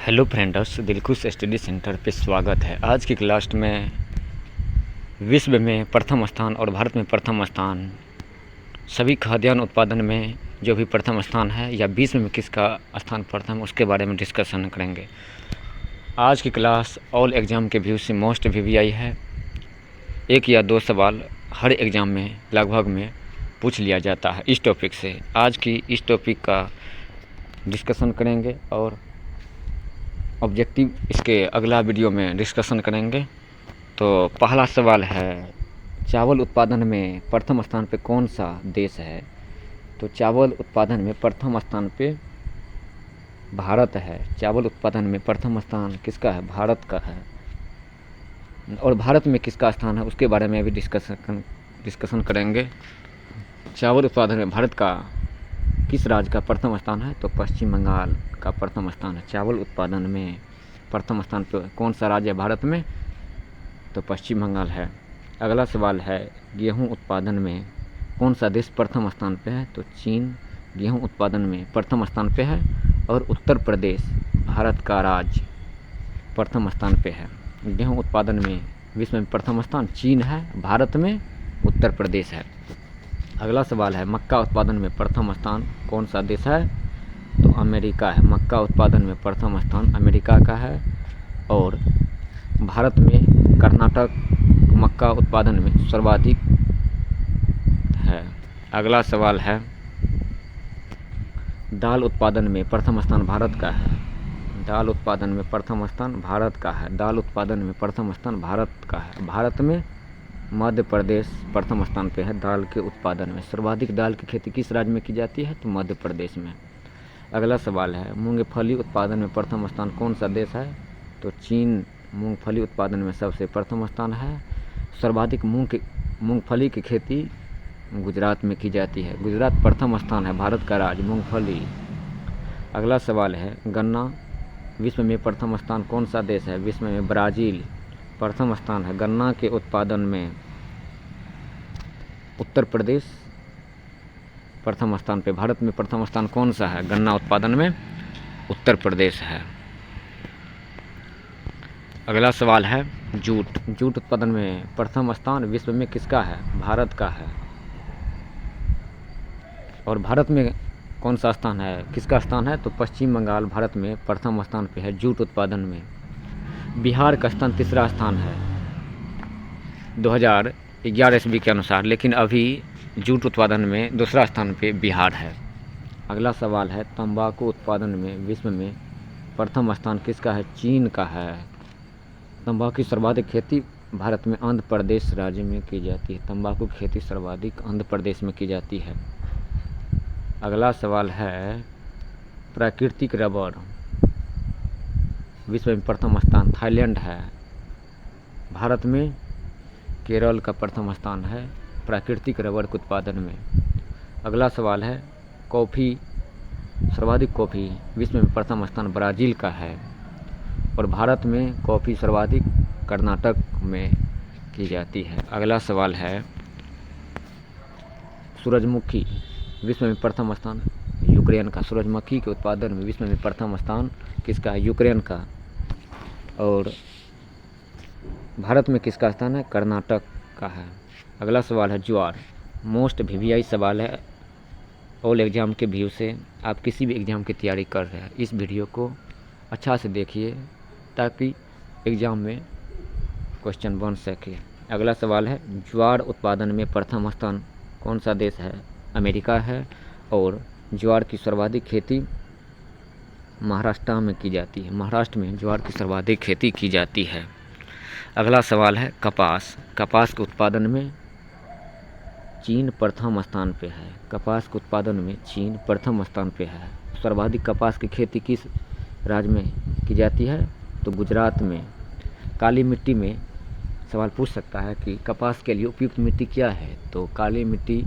Hello friends, Dilkhush study centre पे स्वागत है। आज की क्लास में विश्व में प्रथम स्थान और भारत में प्रथम स्थान, सभी खाद्यान्न उत्पादन में जो भी प्रथम स्थान है या विश्व में किसका स्थान प्रथम, उसके बारे में डिस्कशन करेंगे। आज की क्लास ऑल एग्ज़ाम के व्यू से मोस्ट VVI है। एक या दो सवाल हर एग्ज़ाम में लगभग में पूछ लिया जाता है इस टॉपिक से। आज की इस टॉपिक का डिस्कशन करेंगे और ऑब्जेक्टिव इसके अगला वीडियो में डिस्कशन करेंगे। तो पहला सवाल है, चावल उत्पादन में प्रथम स्थान पे कौन सा देश है? तो चावल उत्पादन में प्रथम स्थान पे भारत है। चावल उत्पादन में प्रथम स्थान किसका है? भारत का है। और भारत में किसका स्थान है उसके बारे में भी डिस्कशन करेंगे। चावल उत्पादन में भारत का किस राज्य का प्रथम स्थान है? तो पश्चिम बंगाल का प्रथम स्थान है। चावल उत्पादन में प्रथम स्थान पर कौन सा राज्य है भारत में? तो पश्चिम बंगाल है। अगला सवाल है, गेहूं उत्पादन में कौन सा देश प्रथम स्थान पे है? तो चीन गेहूं उत्पादन में प्रथम स्थान पे है और उत्तर प्रदेश भारत का राज्य प्रथम स्थान पे है। गेहूं उत्पादन में विश्व में प्रथम स्थान चीन है, भारत में उत्तर प्रदेश है। अगला सवाल है, मक्का उत्पादन में प्रथम स्थान कौन सा देश है? तो अमेरिका है। मक्का उत्पादन में प्रथम स्थान अमेरिका का है और भारत में कर्नाटक मक्का उत्पादन में सर्वाधिक है। अगला सवाल है, दाल उत्पादन में प्रथम स्थान भारत का है। दाल उत्पादन में प्रथम स्थान भारत का है। दाल उत्पादन में प्रथम स्थान भारत का है। भारत में मध्य प्रदेश प्रथम स्थान पे है दाल के उत्पादन में। सर्वाधिक दाल की खेती किस राज्य में की जाती है? तो मध्य प्रदेश में। अगला सवाल है, मूंगफली उत्पादन में प्रथम स्थान कौन सा देश है? तो चीन मूंगफली उत्पादन में सबसे प्रथम स्थान है। सर्वाधिक मूंगफली की खेती गुजरात में की जाती है। गुजरात प्रथम स्थान है भारत का राज्य मूंगफली। अगला सवाल है, गन्ना विश्व में प्रथम स्थान कौन सा देश है? विश्व में ब्राज़ील प्रथम स्थान है। गन्ना के उत्पादन में उत्तर प्रदेश प्रथम स्थान पे। भारत में प्रथम स्थान कौन सा है गन्ना उत्पादन में? उत्तर प्रदेश है। अगला सवाल है, जूट उत्पादन में प्रथम स्थान विश्व में किसका है? भारत का है। और भारत में कौन सा स्थान है, किसका स्थान है? तो पश्चिम बंगाल भारत में प्रथम स्थान पे है जूट उत्पादन में। बिहार का स्थान तीसरा स्थान है 2011 ईस्वी के अनुसार, लेकिन अभी जूट उत्पादन में दूसरा स्थान पे बिहार है। अगला सवाल है, तंबाकू उत्पादन में विश्व में प्रथम स्थान किसका है? चीन का है। तंबाकू की सर्वाधिक खेती भारत में आंध्र प्रदेश राज्य में की जाती है। तंबाकू की खेती सर्वाधिक आंध्र प्रदेश में की जाती है। अगला सवाल है, प्राकृतिक रबर विश्व में प्रथम स्थान थाईलैंड है। भारत में केरल का प्रथम स्थान है प्राकृतिक रबर के उत्पादन में। अगला सवाल है, कॉफ़ी सर्वाधिक कॉफ़ी विश्व में प्रथम स्थान ब्राज़ील का है और भारत में कॉफ़ी सर्वाधिक कर्नाटक में की जाती है। अगला सवाल है, सूरजमुखी विश्व में प्रथम स्थान यूक्रेन का। सूरजमुखी के उत्पादन में विश्व में प्रथम स्थान किसका है? यूक्रेन का। और भारत में किसका स्थान है? कर्नाटक का है। अगला सवाल है, ज्वार मोस्ट VVI सवाल है ऑल एग्ज़ाम के व्यू से। आप किसी भी एग्ज़ाम की तैयारी कर रहे हैं, इस वीडियो को अच्छा से देखिए ताकि एग्ज़ाम में क्वेश्चन बन सके। अगला सवाल है, ज्वार उत्पादन में प्रथम स्थान कौन सा देश है? अमेरिका है और ज्वार की सर्वाधिक खेती महाराष्ट्र में की जाती है। महाराष्ट्र में ज्वार की सर्वाधिक खेती की जाती है। अगला सवाल है, कपास के उत्पादन में चीन प्रथम स्थान पे है। कपास के उत्पादन में चीन प्रथम स्थान पे है। सर्वाधिक कपास की खेती किस राज्य में की जाती है? तो गुजरात में। काली मिट्टी में सवाल पूछ सकता है कि कपास के लिए उपयुक्त मिट्टी क्या है? तो काली मिट्टी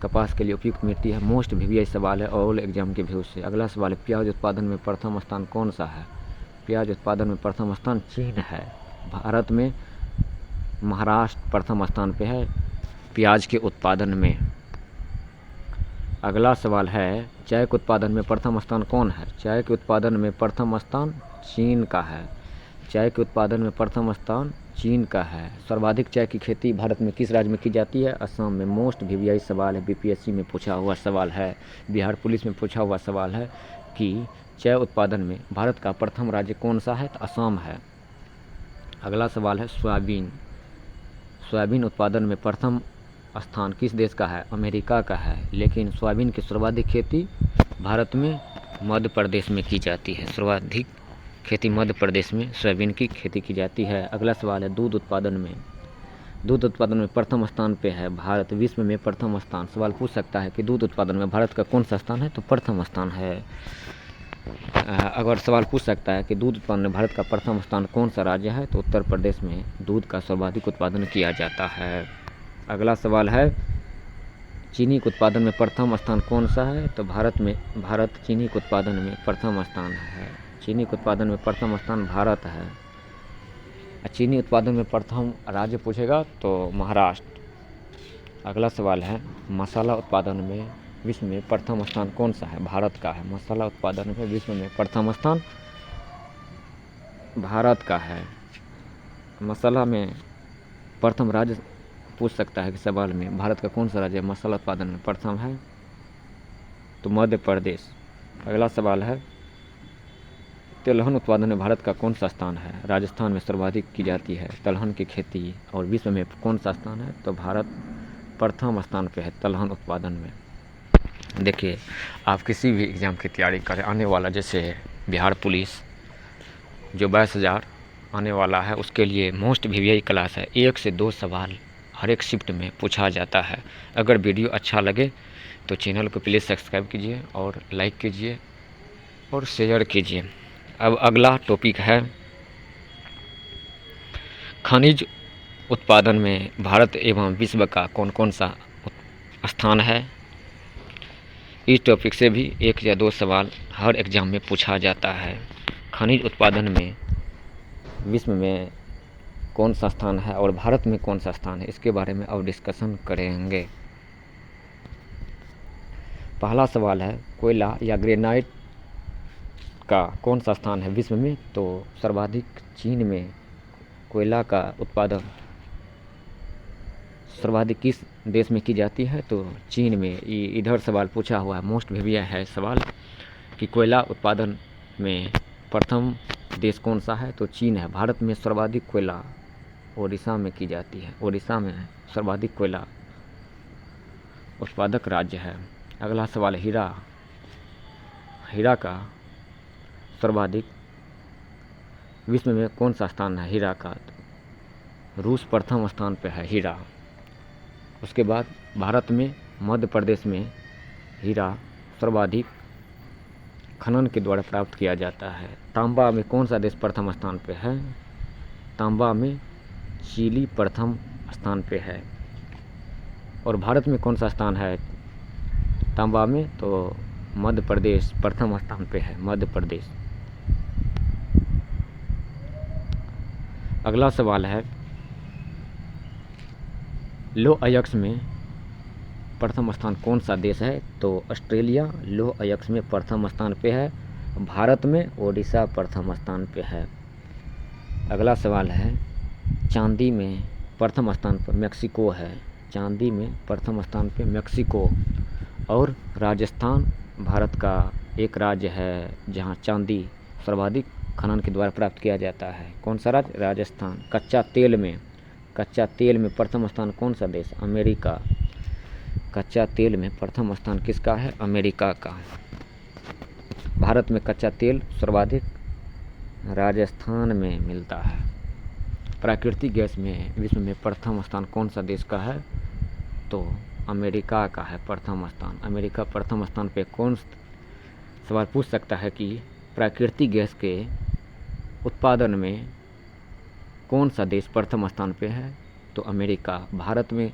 कपास के लिए उपयुक्त मिट्टी है। मोस्ट VVI सवाल है ऑल एग्जाम के व्यू से। अगला सवाल है, प्याज उत्पादन में प्रथम स्थान कौन सा है? प्याज उत्पादन में प्रथम स्थान चीन है। भारत में महाराष्ट्र प्रथम स्थान पे है प्याज के उत्पादन में। अगला सवाल है, चाय के उत्पादन में प्रथम स्थान कौन है? चाय के उत्पादन में प्रथम स्थान चीन का है। चाय के उत्पादन में प्रथम स्थान चीन का है। सर्वाधिक चाय की खेती भारत में किस राज्य में की जाती है? असम में। मोस्ट वीवीआई सवाल है, बीपीएससी में पूछा हुआ सवाल है, बिहार पुलिस में पूछा हुआ सवाल है कि चाय उत्पादन में भारत का प्रथम राज्य कौन सा है? तो असम है। अगला सवाल है, सोयाबीन। सोयाबीन उत्पादन में प्रथम स्थान किस देश का है? अमेरिका का है। लेकिन सोयाबीन की सर्वाधिक खेती भारत में मध्य प्रदेश में की जाती है। सर्वाधिक खेती मध्य प्रदेश में सोयाबीन की खेती की जाती है। अगला सवाल है, दूध उत्पादन में। दूध उत्पादन में प्रथम स्थान पे है भारत, विश्व में प्रथम स्थान। सवाल पूछ सकता है कि दूध उत्पादन में भारत का कौन सा स्थान है? तो प्रथम स्थान है। अगर सवाल पूछ सकता है कि दूध उत्पादन में भारत का प्रथम स्थान कौन सा राज्य है? तो उत्तर प्रदेश में दूध का सर्वाधिक उत्पादन किया जाता है। अगला सवाल है, चीनी के उत्पादन में प्रथम स्थान कौन सा है? तो भारत चीनी के उत्पादन में प्रथम स्थान है। चीनी के उत्पादन में प्रथम स्थान भारत है। चीनी उत्पादन में प्रथम राज्य पूछेगा तो महाराष्ट्र। अगला सवाल है, मसाला उत्पादन में विश्व में प्रथम स्थान कौन सा है? भारत का है। मसाला उत्पादन में विश्व में प्रथम स्थान भारत का है। मसाला में प्रथम राज्य पूछ सकता है कि सवाल में भारत का कौन सा राज्य मसाला उत्पादन में प्रथम है? तो मध्य प्रदेश। अगला सवाल है, तिलहन उत्पादन में भारत का कौन सा स्थान है? राजस्थान में सर्वाधिक की जाती है तिलहन की खेती। और विश्व में कौन सा स्थान है? तो भारत प्रथम स्थान पे है तिलहन उत्पादन में। देखिए, आप किसी भी एग्ज़ाम की तैयारी करें, आने वाला जैसे बिहार पुलिस जो 22,000 आने वाला है, उसके लिए मोस्ट वीवीआई क्लास है। 1 से 2 सवाल हर एक शिफ्ट में पूछा जाता है। अगर वीडियो अच्छा लगे तो चैनल को प्लीज़ सब्सक्राइब कीजिए और लाइक कीजिए और शेयर कीजिए। अब अगला टॉपिक है, खनिज उत्पादन में भारत एवं विश्व का कौन कौन सा स्थान है? इस टॉपिक से भी 1 या 2 सवाल हर एग्ज़ाम में पूछा जाता है। खनिज उत्पादन में विश्व में कौन सा स्थान है और भारत में कौन सा स्थान है, इसके बारे में अब डिस्कशन करेंगे। पहला सवाल है, कोयला या ग्रेनाइट का कौन सा स्थान है विश्व में? तो सर्वाधिक चीन में कोयला का उत्पादन सर्वाधिक किस देश में की जाती है? तो चीन में। इधर सवाल पूछा हुआ है, मोस्ट वीवीआई है सवाल कि कोयला उत्पादन में प्रथम देश कौन सा है? तो चीन है। भारत में सर्वाधिक कोयला ओडिशा में की जाती है। ओडिशा में सर्वाधिक कोयला उत्पादक राज्य है। अगला सवाल, हीरा का सर्वाधिक विश्व में कौन सा स्थान है? हीरा का रूस प्रथम स्थान पे है हीरा। उसके बाद भारत में मध्य प्रदेश में हीरा सर्वाधिक खनन के द्वारा प्राप्त किया जाता है। तांबा में कौन सा देश प्रथम स्थान पे है? तांबा में चिली प्रथम स्थान पे है। और भारत में कौन सा स्थान है तांबा में? तो मध्य प्रदेश प्रथम स्थान पे है, मध्य प्रदेश। अगला सवाल है, लौह अयस्क में प्रथम स्थान कौन सा देश है? तो ऑस्ट्रेलिया लौह अयस्क में प्रथम स्थान पे है। भारत में ओडिशा प्रथम स्थान पे है। अगला सवाल है, चांदी में प्रथम स्थान पर मेक्सिको है। चांदी में प्रथम स्थान पे मेक्सिको। और राजस्थान भारत का एक राज्य है जहां चांदी सर्वाधिक खनन के द्वारा प्राप्त किया जाता है। कौन सा राज्य? राजस्थान। कच्चा तेल में प्रथम स्थान कौन सा देश? अमेरिका। कच्चा तेल में प्रथम स्थान किसका है? अमेरिका का। भारत में कच्चा तेल सर्वाधिक राजस्थान में मिलता है। प्राकृतिक गैस में विश्व में प्रथम स्थान कौन सा देश का है? तो अमेरिका का है प्रथम स्थान। अमेरिका प्रथम स्थान पे। कौन सवाल पूछ सकता है कि प्राकृतिक गैस के उत्पादन में कौन सा देश प्रथम स्थान पे है? तो अमेरिका। भारत में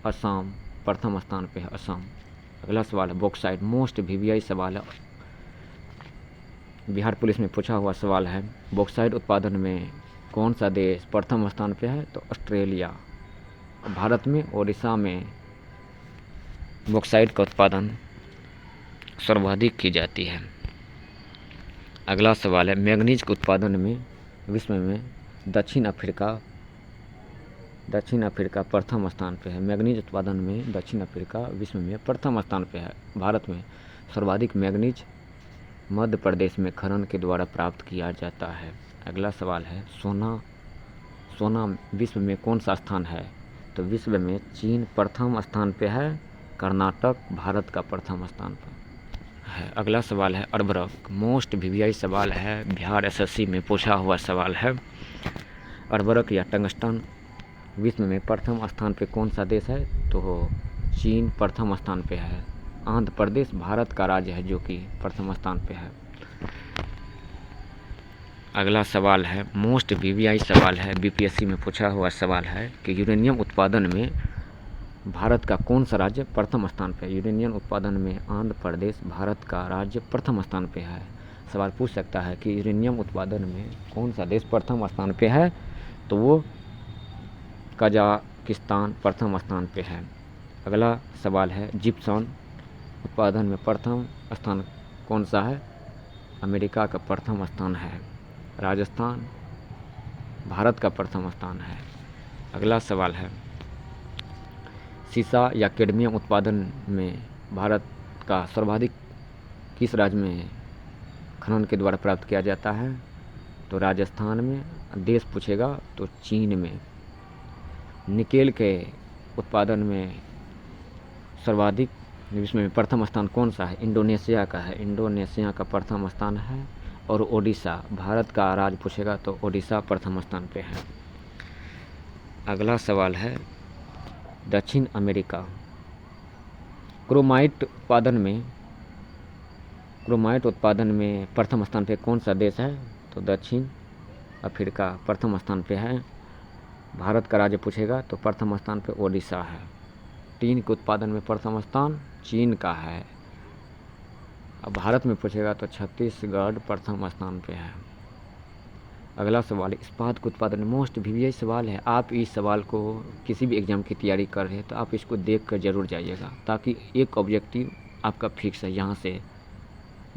असम प्रथम स्थान पे है, असम। अगला सवाल है, बॉक्साइट। मोस्ट वीवीआई सवाल है, बिहार पुलिस में पूछा हुआ सवाल है। बॉक्साइट उत्पादन में कौन सा देश प्रथम स्थान पे है? तो ऑस्ट्रेलिया। भारत में ओडिशा में बॉक्साइट का उत्पादन सर्वाधिक की जाती है। अगला सवाल है, मैंगनीज के उत्पादन में विश्व में दक्षिण अफ्रीका प्रथम स्थान पे है। मैंगनीज उत्पादन में दक्षिण अफ्रीका विश्व में प्रथम स्थान पे है। भारत में सर्वाधिक मैंगनीज मध्य प्रदेश में खनन के द्वारा प्राप्त किया जाता है। अगला सवाल है, सोना विश्व में कौन सा स्थान है? तो विश्व में चीन प्रथम स्थान पे है, कर्नाटक भारत का प्रथम स्थान पर है। अगला सवाल है, अर्बरक मोस्ट वीवीआई सवाल है, बिहार एसएससी में पूछा हुआ सवाल है। अर्बरक या टंगस्टन विश्व में प्रथम स्थान पे कौन सा देश है? तो चीन प्रथम स्थान पे है। आंध्र प्रदेश भारत का राज्य है जो कि प्रथम स्थान पे है। अगला सवाल है, मोस्ट वीवीआई सवाल है, बीपीएससी में पूछा हुआ सवाल है कि यूरेनियम उत्पादन में भारत का कौन सा राज्य प्रथम स्थान पे है? यूरेनियम उत्पादन में आंध्र प्रदेश भारत का राज्य प्रथम स्थान पे है। सवाल पूछ सकता है कि यूरेनियम उत्पादन में कौन सा देश प्रथम स्थान पे है? तो वो कजाकिस्तान प्रथम स्थान पे है। अगला सवाल है, जिप्सम उत्पादन में प्रथम स्थान कौन सा है? अमेरिका का प्रथम स्थान है। राजस्थान भारत का प्रथम स्थान है। अगला सवाल है, सीसा या कैडमियम उत्पादन में भारत का सर्वाधिक किस राज्य में खनन के द्वारा प्राप्त किया जाता है? तो राजस्थान में। देश पूछेगा तो चीन में। निकेल के उत्पादन में सर्वाधिक विश्व में प्रथम स्थान कौन सा है? इंडोनेशिया का है। इंडोनेशिया का प्रथम स्थान है। और ओडिशा भारत का राज्य पूछेगा तो ओडिशा प्रथम स्थान पे है। अगला सवाल है, दक्षिण अमेरिका क्रोमाइट उत्पादन में प्रथम स्थान पे कौन सा देश है? तो दक्षिण अफ्रीका प्रथम स्थान पे है। भारत का राज्य पूछेगा तो प्रथम स्थान पे ओडिशा है। टीन के उत्पादन में प्रथम स्थान चीन का है। अब भारत में पूछेगा तो छत्तीसगढ़ प्रथम स्थान पे है। अगला सवाल, इस्पात के उत्पादन में मोस्ट वीवीआई सवाल है। आप इस सवाल को किसी भी एग्जाम की तैयारी कर रहे हैं तो आप इसको देख कर जरूर जाइएगा, ताकि एक ऑब्जेक्टिव आपका फिक्स है, यहाँ से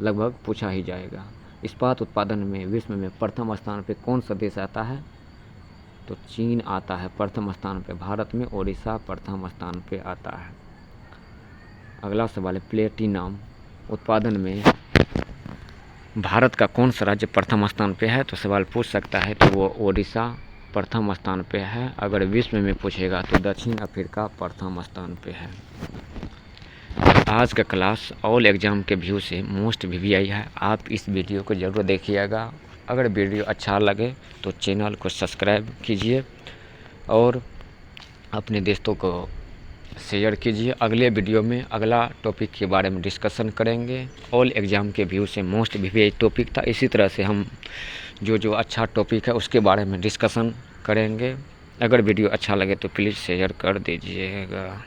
लगभग पूछा ही जाएगा। इस्पात उत्पादन में विश्व में प्रथम स्थान पे कौन सा देश आता है? तो चीन आता है प्रथम स्थान पे। भारत में ओडिशा प्रथम स्थान पे आता है। अगला सवाल है, प्लेटिनम उत्पादन में भारत का कौन सा राज्य प्रथम स्थान पे है? तो सवाल पूछ सकता है तो वो ओडिशा प्रथम स्थान पे है। अगर विश्व में पूछेगा तो दक्षिण अफ्रीका प्रथम स्थान पे है। आज का क्लास ऑल एग्ज़ाम के व्यू से मोस्ट वीवीआई है। आप इस वीडियो को ज़रूर देखिएगा। अगर वीडियो अच्छा लगे तो चैनल को सब्सक्राइब कीजिए और अपने दोस्तों को शेयर कीजिए। अगले वीडियो में अगला टॉपिक के बारे में डिस्कशन करेंगे। ऑल एग्ज़ाम के व्यू से मोस्ट वीवीआई टॉपिक था। इसी तरह से हम जो अच्छा टॉपिक है उसके बारे में डिस्कशन करेंगे। अगर वीडियो अच्छा लगे तो प्लीज़ शेयर कर दीजिएगा।